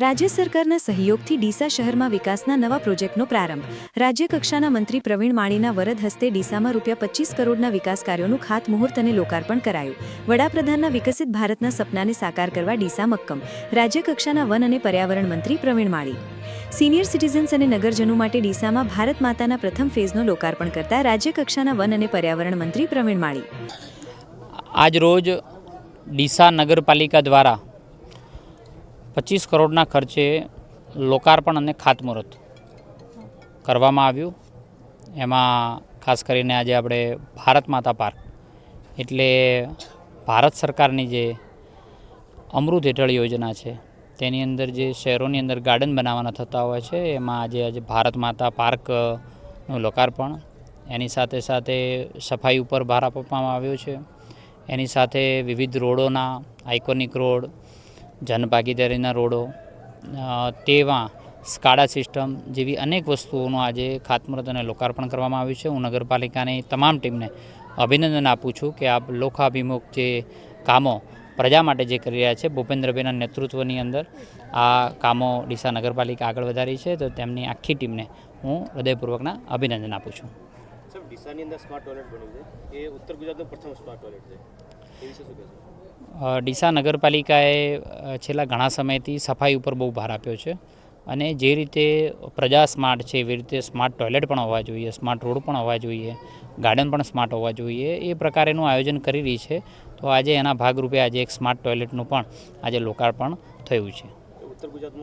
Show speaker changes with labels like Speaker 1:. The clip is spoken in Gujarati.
Speaker 1: રાજ્ય સરકારના સહયોગથી ડીસા શહેરમાં વિકાસના નવા પ્રોજેક્ટનો પ્રારંભ. રાજ્ય કક્ષાના મંત્રી પ્રવીણ માળીના વરદ હસ્તે ડીસામાં ₹25 કરોડના વિકાસ કાર્યોનું ખાતમુહૂર્ત અને લોકાર્પણ કરાયું. વડાપ્રધાનના વિકસિત ભારતના સપનાને સાકાર કરવા ડીસા મક્કમ. રાજ્ય કક્ષાના વન અને પર્યાવરણ મંત્રી પ્રવીણ માળી. સિનિયર સિટીઝન્સ અને નગરજનો માટે ડીસામાં ભારત માતાના પ્રથમ ફેઝનો લોકાર્પણ કરતા રાજ્ય કક્ષાના વન અને પર્યાવરણ મંત્રી પ્રવીણ માળી.
Speaker 2: આજ રોજ ડીસા નગરપાલિકા દ્વારા 25 કરોડના ખર્ચે લોકાર્પણ અને ખાતમુહૂર્ત કરવામાં આવ્યું. એમાં ખાસ કરીને આજે આપણે ભારત માતા પાર્ક એટલે ભારત સરકારની જે અમૃત હેઠળ યોજના છે તેની અંદર જે શહેરોની અંદર ગાર્ડન બનાવવાના થતા હોય છે એમાં આજે ભારત માતા પાર્કનું લોકાર્પણ, એની સાથે સાથે સફાઈ ઉપર ભાર આપવામાં આવ્યો છે. એની સાથે વિવિધ રોડોના આઇકોનિક રોડ, જનભાગીદારીના રોડો, તેમાં સ્કાડા સિસ્ટમ જેવી અનેક વસ્તુઓનું આજે ખાતમુહૂર્ત અને લોકાર્પણ કરવામાં આવ્યું છે. હું નગરપાલિકાની તમામ ટીમને અભિનંદન આપું છું કે આ લોકાભિમુખ જે કામો પ્રજા માટે જે કરી રહ્યા છે, ભૂપેન્દ્રભાઈના નેતૃત્વની અંદર આ કામો ડીસા નગરપાલિકા આગળ વધારી છે, તો તેમની આખી ટીમને હું હૃદયપૂર્વકના અભિનંદન આપું છું.
Speaker 3: સર, ડીસાની અંદર સ્માર્ટ ટોયલેટ બન્યું છે, એ ઉત્તર ગુજરાતનું પ્રથમ સ્માર્ટ ટોયલેટ છે, એ વિશે શું કહેશો?
Speaker 2: ડીસા નગરપાલિકાએ છેલ્લા ઘણા સમયથી સફાઈ ઉપર બહુ ભાર આપ્યો છે અને જે રીતે પ્રજા સ્માર્ટ છે એવી રીતે સ્માર્ટ ટોયલેટ પણ હોવા જોઈએ, સ્માર્ટ રોડ પણ હોવા જોઈએ, ગાર્ડન પણ સ્માર્ટ હોવા જોઈએ, એ પ્રકારેનું આયોજન કરી રહી છે. તો આજે એના ભાગરૂપે આજે એક સ્માર્ટ ટોયલેટનું પણ આજે લોકાર્પણ થયું છે.
Speaker 3: ઉત્તર ગુજરાતમાં